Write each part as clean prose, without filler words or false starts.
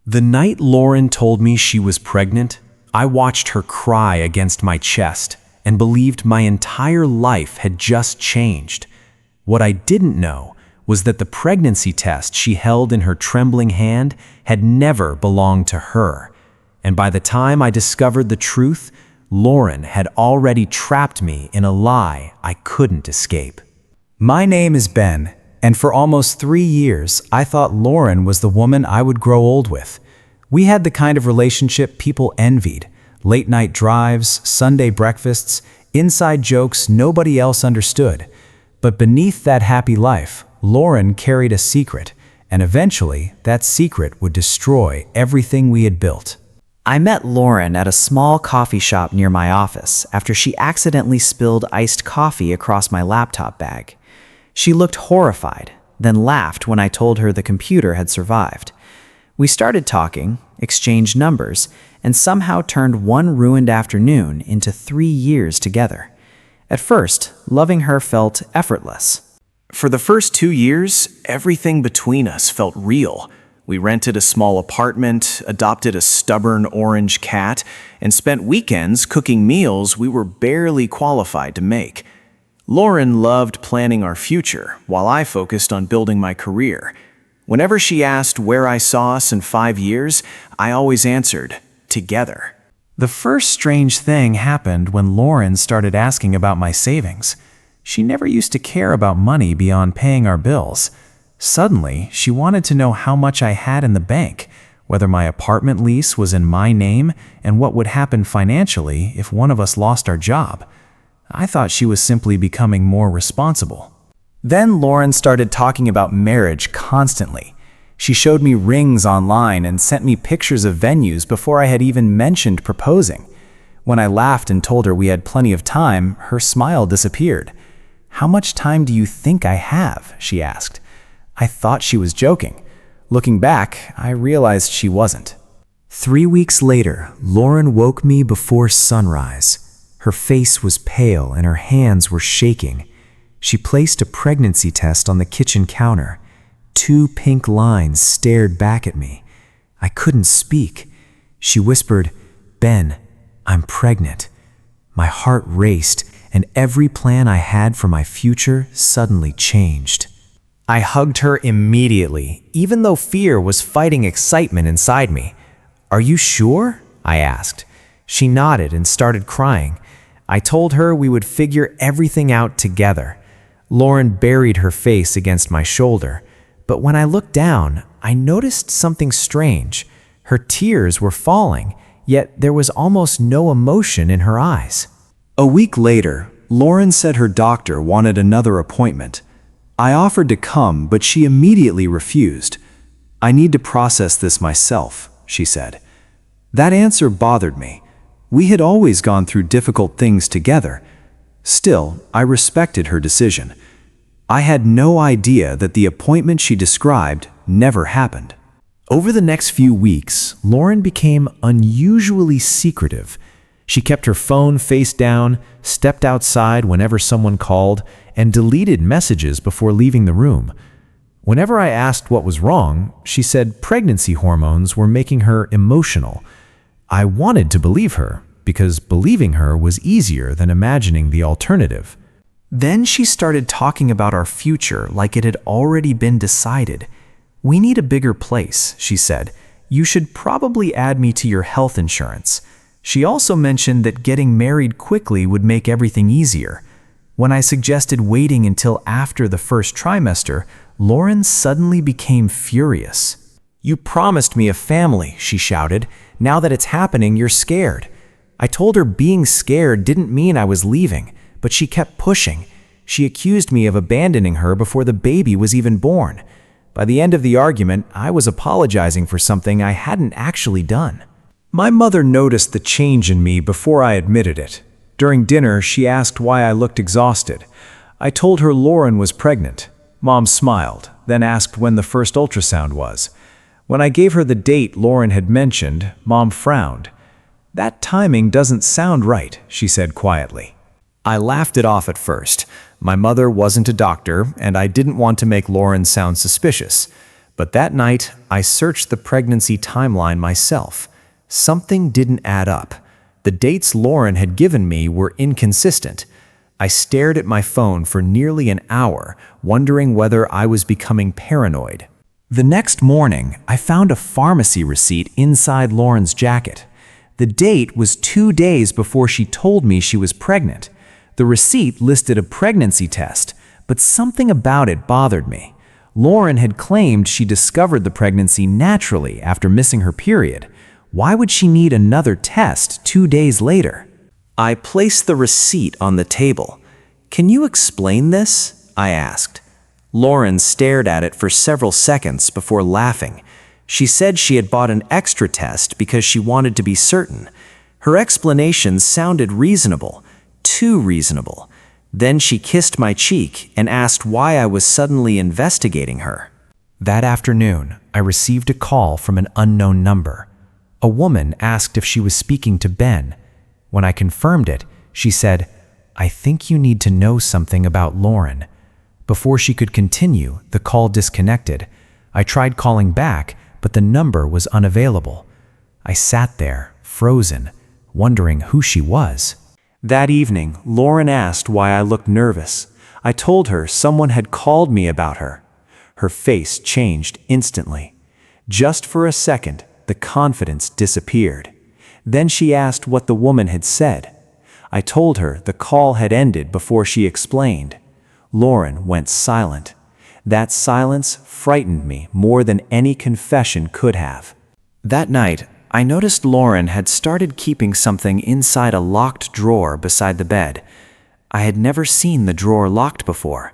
The night Lauren told me she was pregnant, I watched her cry against my chest and believed my entire life had just changed. What I didn't know was that the pregnancy test she held in her trembling hand had never belonged to her. And by the time I discovered the truth, Lauren had already trapped me in a lie I couldn't escape. My name is Ben, and for almost 3 years, I thought Lauren was the woman I would grow old with. We had the kind of relationship people envied: late-night drives, Sunday breakfasts, inside jokes nobody else understood. But beneath that happy life, Lauren carried a secret, and eventually that secret would destroy everything we had built. I met Lauren at a small coffee shop near my office after she accidentally spilled iced coffee across my laptop bag. She looked horrified, then laughed when I told her the computer had survived. We started talking, exchanged numbers, and somehow turned one ruined afternoon into 3 years together. At first, loving her felt effortless. For the first 2 years, everything between us felt real. We rented a small apartment, adopted a stubborn orange cat, and spent weekends cooking meals we were barely qualified to make. Lauren loved planning our future, while I focused on building my career. Whenever she asked where I saw us in 5 years, I always answered, together. The first strange thing happened when Lauren started asking about my savings. She never used to care about money beyond paying our bills. Suddenly, she wanted to know how much I had in the bank, whether my apartment lease was in my name, and what would happen financially if one of us lost our job. I thought she was simply becoming more responsible. Then Lauren started talking about marriage constantly. She showed me rings online and sent me pictures of venues before I had even mentioned proposing. When I laughed and told her we had plenty of time, her smile disappeared. "How much time do you think I have?" she asked. I thought she was joking. Looking back, I realized she wasn't. 3 weeks later, Lauren woke me before sunrise. Her face was pale and her hands were shaking. She placed a pregnancy test on the kitchen counter. 2 pink lines stared back at me. I couldn't speak. She whispered, "Ben, I'm pregnant." My heart raced, and every plan I had for my future suddenly changed. I hugged her immediately, even though fear was fighting excitement inside me. "Are you sure?" I asked. She nodded and started crying. I told her we would figure everything out together. Lauren buried her face against my shoulder, but when I looked down, I noticed something strange. Her tears were falling, yet there was almost no emotion in her eyes. A week later, Lauren said her doctor wanted another appointment. I offered to come, but she immediately refused. "I need to process this myself," she said. That answer bothered me. We had always gone through difficult things together. Still, I respected her decision. I had no idea that the appointment she described never happened. Over the next few weeks, Lauren became unusually secretive. She kept her phone face down, stepped outside whenever someone called, and deleted messages before leaving the room. Whenever I asked what was wrong, she said pregnancy hormones were making her emotional. I wanted to believe her, because believing her was easier than imagining the alternative. Then she started talking about our future like it had already been decided. "We need a bigger place," she said. "You should probably add me to your health insurance." She also mentioned that getting married quickly would make everything easier. When I suggested waiting until after the first trimester, Lauren suddenly became furious. "You promised me a family," she shouted. "Now that it's happening, you're scared." I told her being scared didn't mean I was leaving, but she kept pushing. She accused me of abandoning her before the baby was even born. By the end of the argument, I was apologizing for something I hadn't actually done. My mother noticed the change in me before I admitted it. During dinner, she asked why I looked exhausted. I told her Lauren was pregnant. Mom smiled, then asked when the first ultrasound was. When I gave her the date Lauren had mentioned, Mom frowned. "That timing doesn't sound right," she said quietly. I laughed it off at first. My mother wasn't a doctor, and I didn't want to make Lauren sound suspicious. But that night, I searched the pregnancy timeline myself. Something didn't add up. The dates Lauren had given me were inconsistent. I stared at my phone for nearly an hour, wondering whether I was becoming paranoid. The next morning, I found a pharmacy receipt inside Lauren's jacket. The date was 2 days before she told me she was pregnant. The receipt listed a pregnancy test, but something about it bothered me. Lauren had claimed she discovered the pregnancy naturally after missing her period. Why would she need another test 2 days later? I placed the receipt on the table. "Can you explain this?" I asked. Lauren stared at it for several seconds before laughing. She said she had bought an extra test because she wanted to be certain. Her explanation sounded reasonable, too reasonable. Then she kissed my cheek and asked why I was suddenly investigating her. That afternoon, I received a call from an unknown number. A woman asked if she was speaking to Ben. When I confirmed it, she said, "I think you need to know something about Lauren." Before she could continue, the call disconnected. I tried calling back, but the number was unavailable. I sat there, frozen, wondering who she was. That evening, Lauren asked why I looked nervous. I told her someone had called me about her. Her face changed instantly. Just for a second, the confidence disappeared. Then she asked what the woman had said. I told her the call had ended before she explained. Lauren went silent. That silence frightened me more than any confession could have. That night, I noticed Lauren had started keeping something inside a locked drawer beside the bed. I had never seen the drawer locked before.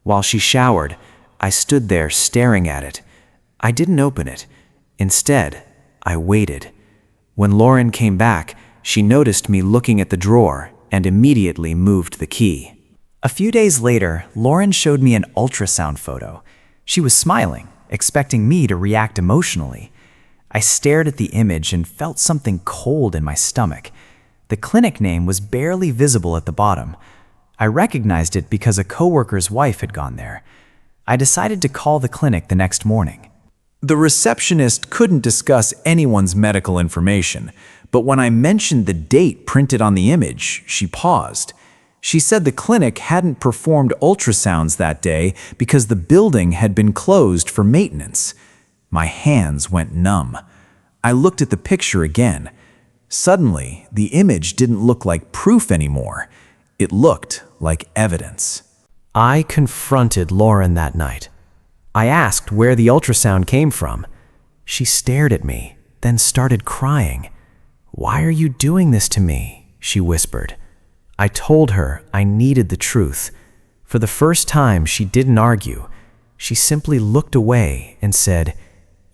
While she showered, I stood there staring at it. I didn't open it. Instead, I waited. When Lauren came back, she noticed me looking at the drawer and immediately moved the key. A few days later, Lauren showed me an ultrasound photo. She was smiling, expecting me to react emotionally. I stared at the image and felt something cold in my stomach. The clinic name was barely visible at the bottom. I recognized it because a coworker's wife had gone there. I decided to call the clinic the next morning. The receptionist couldn't discuss anyone's medical information, but when I mentioned the date printed on the image, she paused. She said the clinic hadn't performed ultrasounds that day because the building had been closed for maintenance. My hands went numb. I looked at the picture again. Suddenly, the image didn't look like proof anymore. It looked like evidence. I confronted Lauren that night. I asked where the ultrasound came from. She stared at me, then started crying. "Why are you doing this to me?" she whispered. I told her I needed the truth. For the first time, she didn't argue. She simply looked away and said,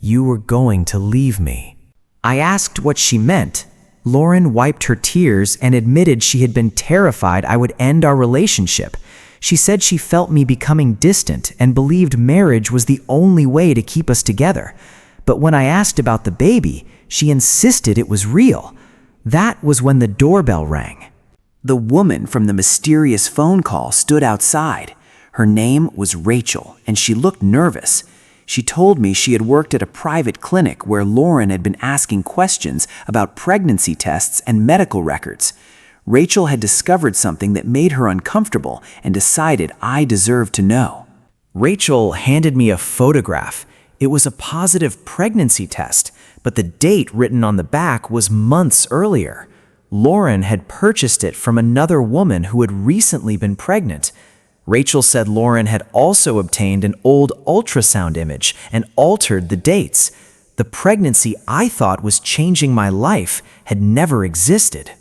"You were going to leave me." I asked what she meant. Lauren wiped her tears and admitted she had been terrified I would end our relationship. She said she felt me becoming distant and believed marriage was the only way to keep us together. But when I asked about the baby, she insisted it was real. That was when the doorbell rang. The woman from the mysterious phone call stood outside. Her name was Rachel, and she looked nervous. She told me she had worked at a private clinic where Lauren had been asking questions about pregnancy tests and medical records. Rachel had discovered something that made her uncomfortable and decided I deserved to know. Rachel handed me a photograph. It was a positive pregnancy test, but the date written on the back was months earlier. Lauren had purchased it from another woman who had recently been pregnant. Rachel said Lauren had also obtained an old ultrasound image and altered the dates. The pregnancy I thought was changing my life had never existed.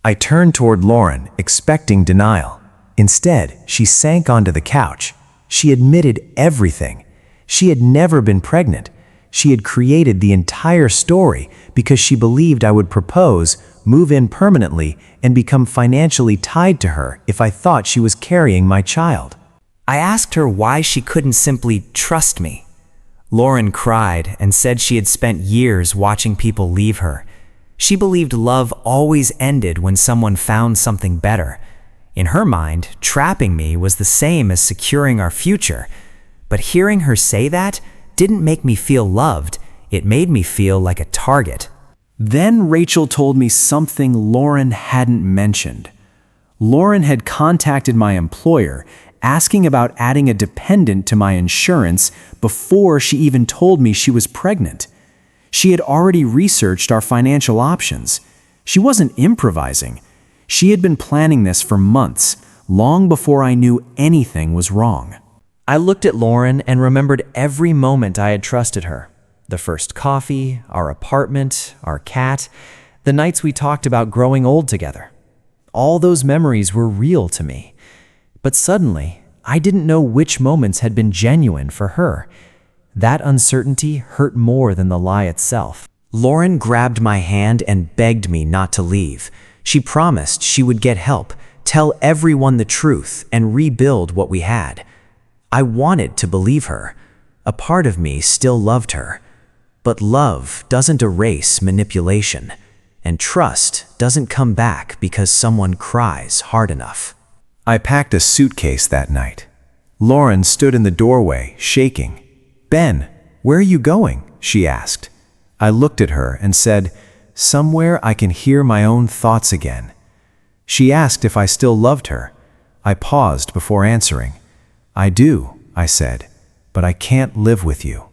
I turned toward Lauren, expecting denial. Instead, she sank onto the couch. She admitted everything. She had never been pregnant. She had created the entire story because she believed I would propose, move in permanently, and become financially tied to her if I thought she was carrying my child. I asked her why she couldn't simply trust me. Lauren cried and said she had spent years watching people leave her. She believed love always ended when someone found something better. In her mind, trapping me was the same as securing our future. But hearing her say that didn't make me feel loved, it made me feel like a target. Then Rachel told me something Lauren hadn't mentioned. Lauren had contacted my employer asking about adding a dependent to my insurance before she even told me she was pregnant. She had already researched our financial options. She wasn't improvising. She had been planning this for months, long before I knew anything was wrong. I looked at Lauren and remembered every moment I had trusted her. The first coffee, our apartment, our cat, the nights we talked about growing old together. All those memories were real to me. But suddenly, I didn't know which moments had been genuine for her. That uncertainty hurt more than the lie itself. Lauren grabbed my hand and begged me not to leave. She promised she would get help, tell everyone the truth, and rebuild what we had. I wanted to believe her. A part of me still loved her. But love doesn't erase manipulation, and trust doesn't come back because someone cries hard enough. I packed a suitcase that night. Lauren stood in the doorway, shaking. "Ben, where are you going?" she asked. I looked at her and said, "Somewhere I can hear my own thoughts again." She asked if I still loved her. I paused before answering. "I do," I said, "but I can't live with you."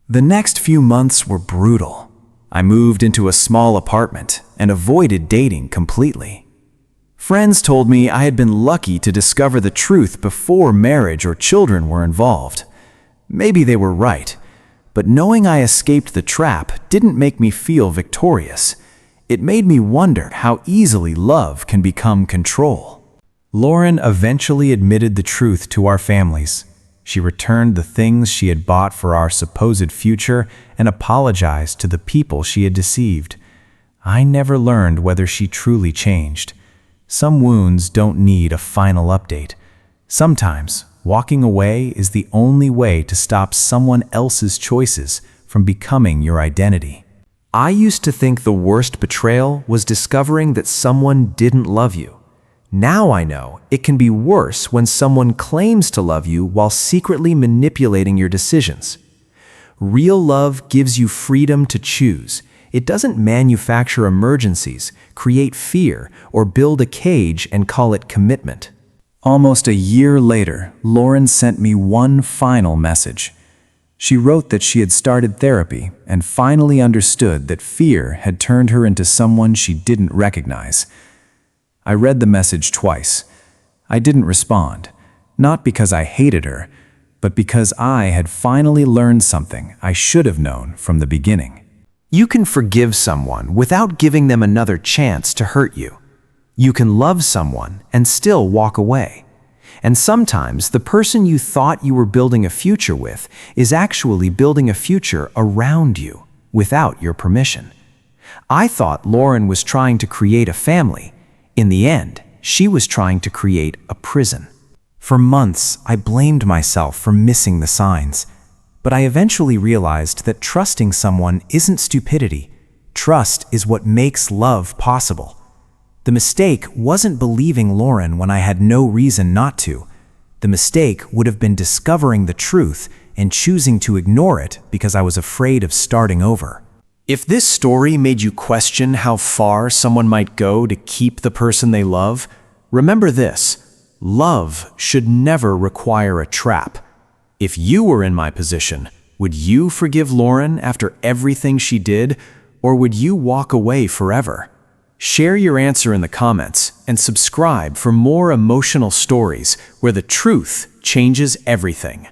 The next few months were brutal. I moved into a small apartment and avoided dating completely. Friends told me I had been lucky to discover the truth before marriage or children were involved. Maybe they were right, but knowing I escaped the trap didn't make me feel victorious. It made me wonder how easily love can become control. Lauren eventually admitted the truth to our families. She returned the things she had bought for our supposed future and apologized to the people she had deceived. I never learned whether she truly changed. Some wounds don't need a final update. Sometimes, walking away is the only way to stop someone else's choices from becoming your identity. I used to think the worst betrayal was discovering that someone didn't love you. Now I know it can be worse when someone claims to love you while secretly manipulating your decisions. Real love gives you freedom to choose. It doesn't manufacture emergencies, create fear, or build a cage and call it commitment. Almost a year later, Lauren sent me one final message. She wrote that she had started therapy and finally understood that fear had turned her into someone she didn't recognize. I read the message twice. I didn't respond, not because I hated her, but because I had finally learned something I should have known from the beginning. You can forgive someone without giving them another chance to hurt you. You can love someone and still walk away. And sometimes the person you thought you were building a future with is actually building a future around you without your permission. I thought Lauren was trying to create a family. In the end, she was trying to create a prison. For months, I blamed myself for missing the signs. But I eventually realized that trusting someone isn't stupidity. Trust is what makes love possible. The mistake wasn't believing Lauren when I had no reason not to. The mistake would have been discovering the truth and choosing to ignore it because I was afraid of starting over. If this story made you question how far someone might go to keep the person they love, remember this: love should never require a trap. If you were in my position, would you forgive Lauren after everything she did, or would you walk away forever? Share your answer in the comments and subscribe for more emotional stories where the truth changes everything.